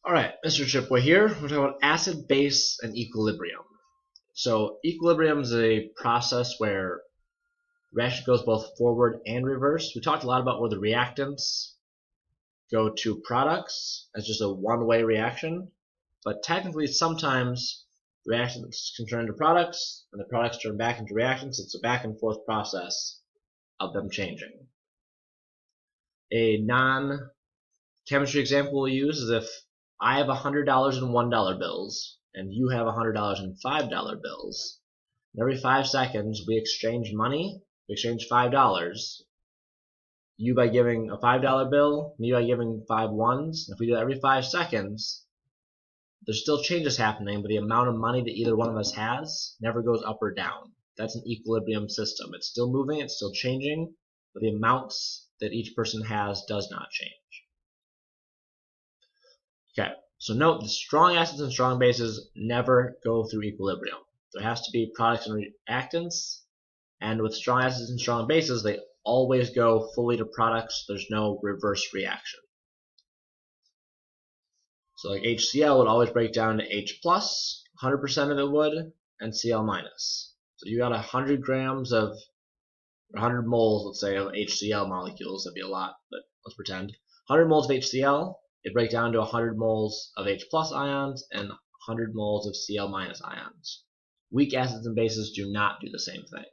Alright, Mr. Chipway here. We're talking about acid, base, and equilibrium. So equilibrium is a process where reaction goes both forward and reverse. We talked a lot about where the reactants go to products as just a one-way reaction, but technically sometimes reactants can turn into products, and the products turn back into reactants. It's a back and forth process of them changing. A non-chemistry example we'll use is if I have $100 in $1 bills, and you have $100 in $5 bills. And every 5 seconds, we exchange money. We exchange $5. You by giving a $5 bill, me by giving 5 ones. If we do that every 5 seconds, there's still changes happening, but the amount of money that either one of us has never goes up or down. That's an equilibrium system. It's still moving, it's still changing, but the amounts that each person has does not change. Okay, so note that strong acids and strong bases never go through equilibrium. There has to be products and reactants, and with strong acids and strong bases, they always go fully to products. There's no reverse reaction. So like HCl would always break down to H+, 100% of it would, and Cl-. So you got 100 grams of, 100 moles, let's say, of HCl molecules. That'd be a lot, but let's pretend. 100 moles of HCl. It breaks down to 100 moles of H+ ions and 100 moles of Cl- ions. Weak acids and bases do not do the same thing.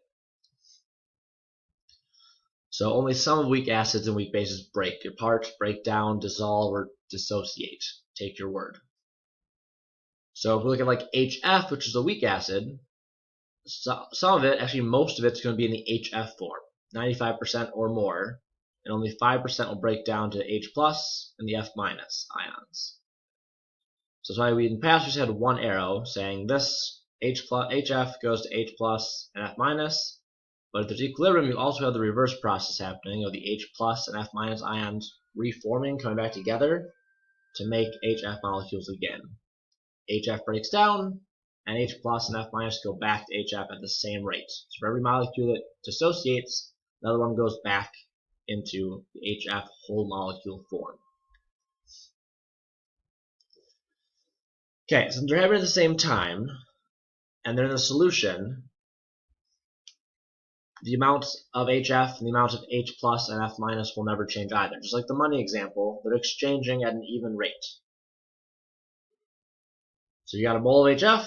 So only some of weak acids and weak bases break apart, break down, dissolve, or dissociate. Take your word. So if we look at like HF, which is a weak acid, some of it, actually most of it's going to be in the HF form, 95% or more. And only 5% will break down to H+ and the F- ions. So that's why we in the past just had one arrow saying this HF goes to H+ and F-. But if there's equilibrium, you also have the reverse process happening of the H+ and F- ions reforming, coming back together to make HF molecules again. HF breaks down, and H+ and F- go back to HF at the same rate. So for every molecule that dissociates, another one goes back into the HF whole molecule form. Okay, since they're happening at the same time, and they're in the solution, the amounts of HF and the amounts of H+ and F- will never change either. Just like the money example, they're exchanging at an even rate. So you got a mole of HF.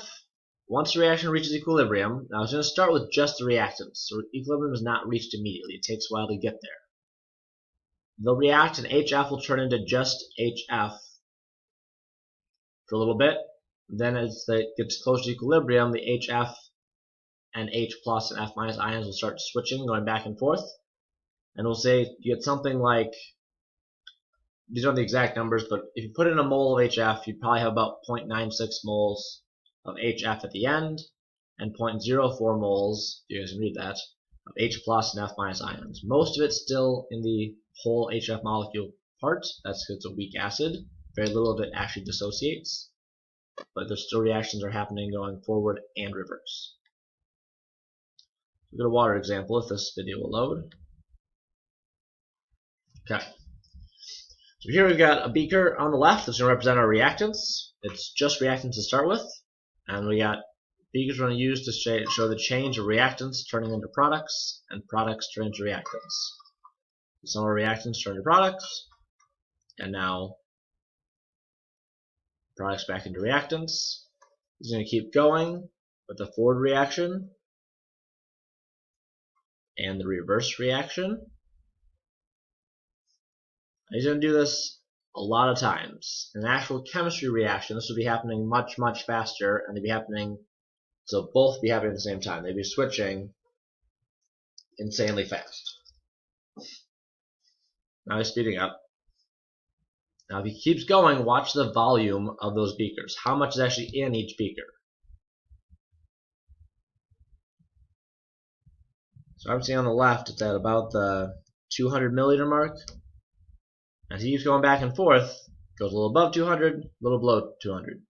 Once the reaction reaches equilibrium, now it's going to start with just the reactants, so equilibrium is not reached immediately. It takes a while to get there. They'll react and HF will turn into just HF for a little bit. Then as it gets close to equilibrium, the HF and H+ and F- ions will start switching, going back and forth. And we'll say you get something like, these aren't the exact numbers, but if you put in a mole of HF, you'd probably have about 0.96 moles of HF at the end, and 0.04 moles, you guys can read that, of H+ and F- ions. Most of it's still in the whole HF molecule part. That's because it's a weak acid. Very little of it actually dissociates, but there's still reactions are happening going forward and reverse. Look at a water example if this video will load. Okay. So here we've got a beaker on the left that's going to represent our reactants. It's just reactants to start with. And we got beakers we're going to use to show the change of reactants turning into products and products turning into reactants. Some of our reactants turn into products, and now products back into reactants. It's going to keep going with the forward reaction and the reverse reaction. He's going to do this a lot of times. In an actual chemistry reaction, this would be happening much, much faster, and they'd be happening, so both be happening at the same time. They'd be switching insanely fast. Now he's speeding up. Now if he keeps going, watch the volume of those beakers. How much is actually in each beaker? So I'm seeing on the left, it's at about the 200 milliliter mark. As he keeps going back and forth, goes a little above 200, a little below 200. It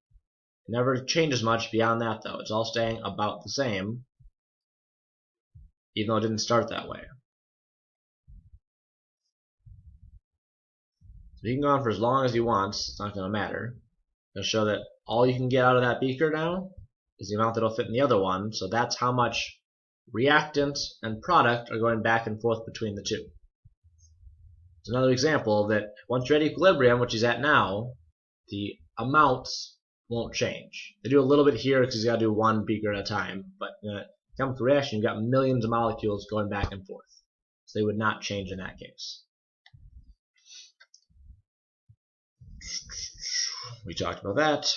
never changes much beyond that, though. It's all staying about the same, even though it didn't start that way. So he can go on for as long as he wants. It's not going to matter. It'll show that all you can get out of that beaker now is the amount that'll fit in the other one, so that's how much reactant and product are going back and forth between the two. It's another example that once you're at equilibrium, which is at now, the amounts won't change. They do a little bit here because you got to do one beaker at a time, but in a chemical reaction, you've got millions of molecules going back and forth. So they would not change in that case. We talked about that.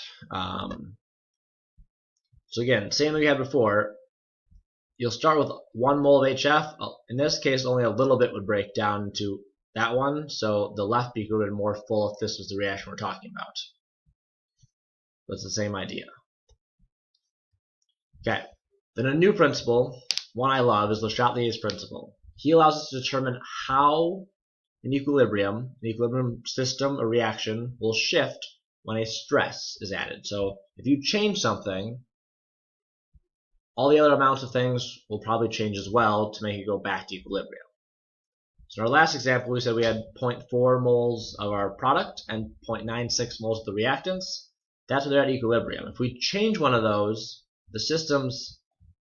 So again, same thing we had before. You'll start with 1 mole of HF. In this case, only a little bit would break down into that one, so the left beaker would be more full if this was the reaction we're talking about. That's the same idea. Okay, then a new principle, one I love, is Le Chatelier's principle. He allows us to determine how an equilibrium system or reaction will shift when a stress is added. So if you change something, all the other amounts of things will probably change as well to make it go back to equilibrium. So in our last example, we said we had 0.4 moles of our product and 0.96 moles of the reactants. That's when they're at equilibrium. If we change one of those, the system's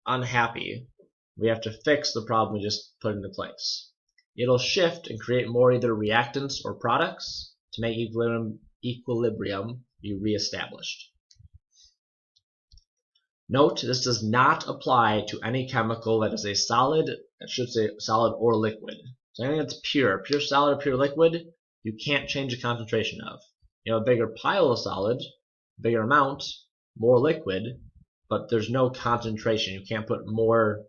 unhappy. We have to fix the problem we just put into place. It'll shift and create more either reactants or products to make equilibrium be reestablished. Note, this does not apply to any chemical that is a solid, I should say solid or liquid. So anything that's pure solid or pure liquid, you can't change the concentration of. You have a bigger pile of solid, bigger amount, more liquid, but there's no concentration. You can't put more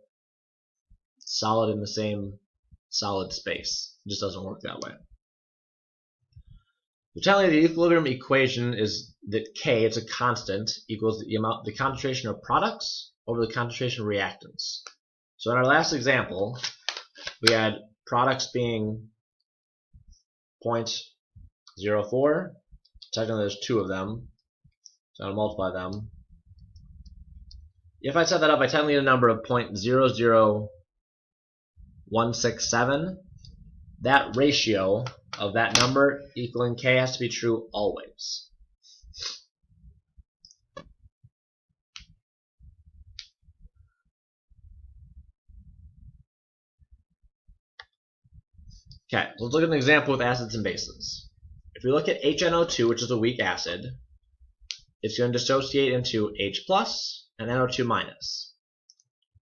solid in the same solid space. It just doesn't work that way. So telling you the equilibrium equation is that K, it's a constant, equals the concentration of products over the concentration of reactants. So in our last example, we had products being 0.04. Technically there's 2 of them, so I'll multiply them. If I set that up, I technically get a number of 0.00167. That ratio of that number equaling K has to be true always. Okay, let's look at an example with acids and bases. If we look at HNO2, which is a weak acid, it's going to dissociate into H plus and NO2 minus.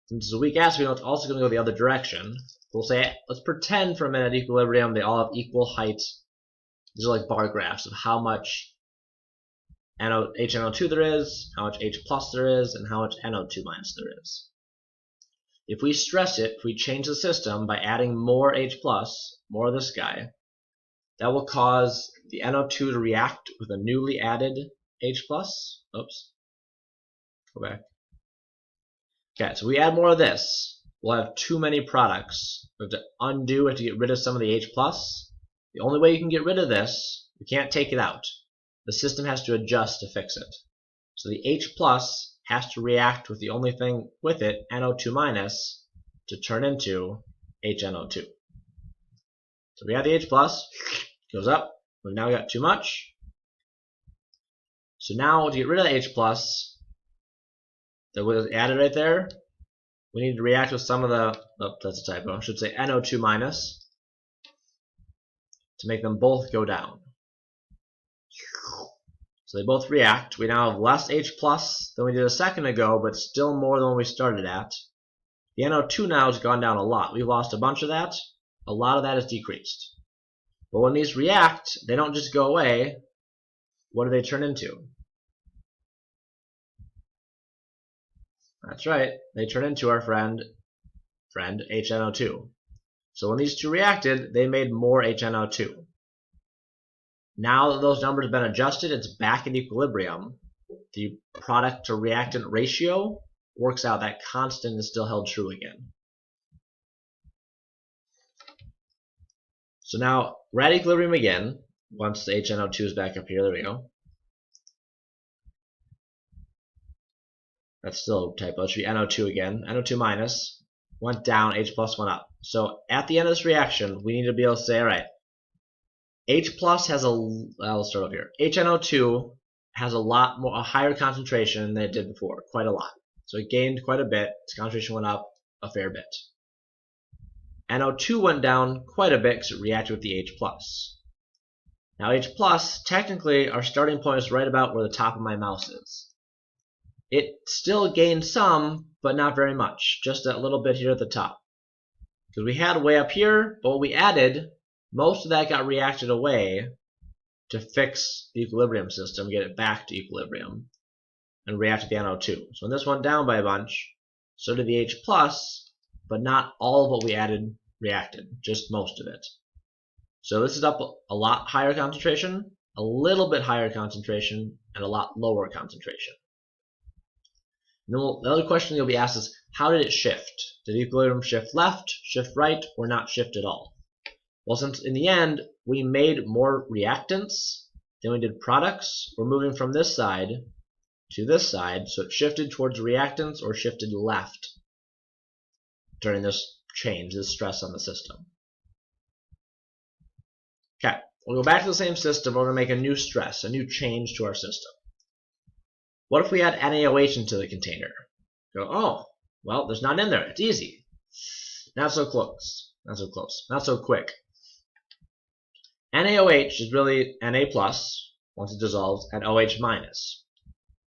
Since it's a weak acid, we know it's also going to go the other direction. We'll say, let's pretend for a minute at equilibrium they all have equal height. These are like bar graphs of how much HNO2 there is, how much H plus there is, and how much NO2 minus there is. If we stress it, if we change the system by adding more H plus, more of this guy, that will cause the NO2 to react with a newly added H plus. Oops. Go back. Okay, so we add more of this. We'll have too many products. We have to undo, we have to get rid of some of the H plus. The only way you can get rid of this, you can't take it out. The system has to adjust to fix it. So the H plus has to react with the only thing with it, NO2 minus, to turn into HNO2. So we have the H plus, goes up. We've now got too much. So now to get rid of the H plus that was added right there, we need to react with some of the, that's a typo, I should say NO2 minus, to make them both go down. So they both react. We now have less H plus than we did a second ago, but still more than when we started at. The NO2 now has gone down a lot. We've lost a bunch of that. A lot of that is decreased. But when these react, they don't just go away. What do they turn into? That's right. They turn into our friend HNO2. So when these two reacted, they made more HNO2. Now that those numbers have been adjusted, it's back in equilibrium. The product to reactant ratio works out. That constant is still held true again. So now we're at equilibrium again. Once the HNO2 is back up here, there we go. That's still a typo. It should be NO2 again. NO2 minus went down, H plus went up. So at the end of this reaction, we need to be able to say, all right, H plus has a, let's start over here. HNO2 has a higher concentration than it did before, quite a lot. So it gained quite a bit. Its concentration went up a fair bit. NO2 went down quite a bit because it reacted with the H+. Now H+, technically our starting point is right about where the top of my mouse is. It still gained some, but not very much, just a little bit here at the top. Because we had way up here, but what we added, most of that got reacted away to fix the equilibrium system, get it back to equilibrium, and react with the NO2. So when this went down by a bunch, so did the H+, but not all of what we added reacted, just most of it. So this is up a lot higher concentration, a little bit higher concentration, and a lot lower concentration. And then the other question you'll be asked is, how did it shift? Did the equilibrium shift left, shift right, or not shift at all? Well, since in the end we made more reactants than we did products, we're moving from this side to this side, so it shifted towards reactants or shifted left during this change, this stress on the system. Okay, we'll go back to the same system. We're going to make a new stress, a new change to our system. What if we add NaOH into the container? Go, oh, well, there's none in there. It's easy. Not so close. Not so close. Not so quick. NaOH is really Na plus once it dissolves, and OH minus.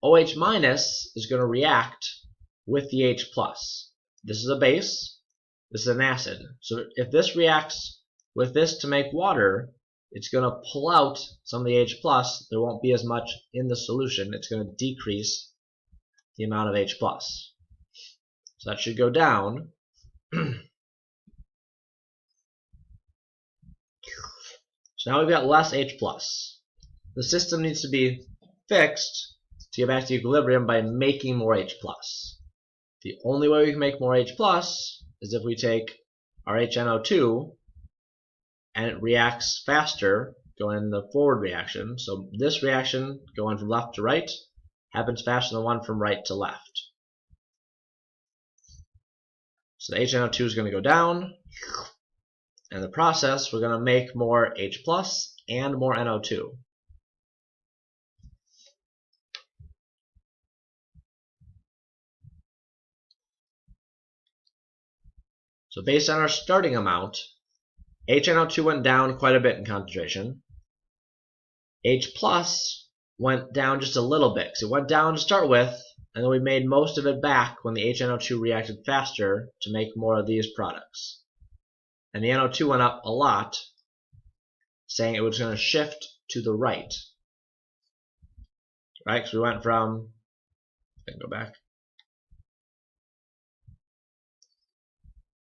OH minus is going to react with the H plus. This is a base. This is an acid. So if this reacts with this to make water, it's going to pull out some of the H plus. There won't be as much in the solution. It's going to decrease the amount of H plus. So that should go down. So now we've got less H plus. The system needs to be fixed to get back to equilibrium by making more H plus. The only way we can make more H plus is if we take our HNO2 and it reacts faster, going in the forward reaction. So this reaction, going from left to right, happens faster than the one from right to left. So the HNO2 is going to go down. In the process, we're going to make more H plus and more NO2. So based on our starting amount, HNO2 went down quite a bit in concentration. H plus went down just a little bit, because it went down to start with, and then we made most of it back when the HNO2 reacted faster to make more of these products. And the NO2 went up a lot, saying it was going to shift to the right. Right? Because we went from, I can go back.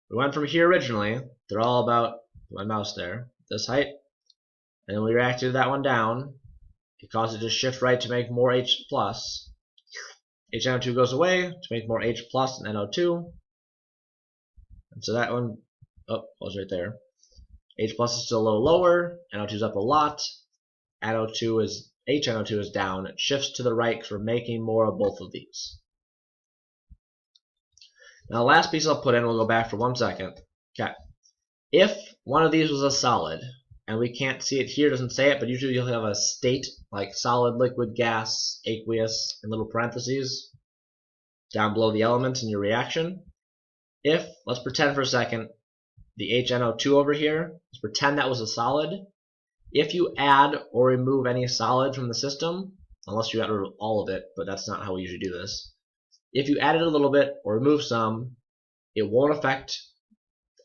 We went from here originally, they're all about my mouse there, this height, and then we reacted that one down. It caused it to shift right to make more H plus. HNO2 goes away to make more H plus and NO2. And so that one, oh, was right there. H plus is still a little lower, NO2 is up a lot. HNO2 is down. It shifts to the right because we're making more of both of these. Now the last piece I'll put in, we'll go back for 1 second. Okay. If one of these was a solid, and we can't see it here, doesn't say it, but usually you'll have a state like solid, liquid, gas, aqueous, in little parentheses down below the elements in your reaction. If, let's pretend for a second, the HNO2 over here, let's pretend that was a solid. If you add or remove any solid from the system, unless you got rid of all of it, but that's not how we usually do this. If you added a little bit or remove some, it won't affect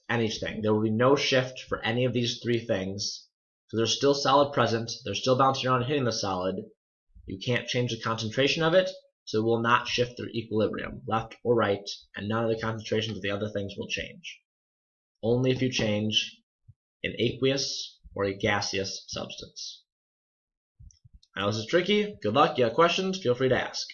anything. There will be no shift for any of these three things. So there's still solid present. They're still bouncing around and hitting the solid. You can't change the concentration of it, so it will not shift their equilibrium, left or right, and none of the concentrations of the other things will change. Only if you change an aqueous or a gaseous substance. I know this is tricky. Good luck. You have questions, feel free to ask.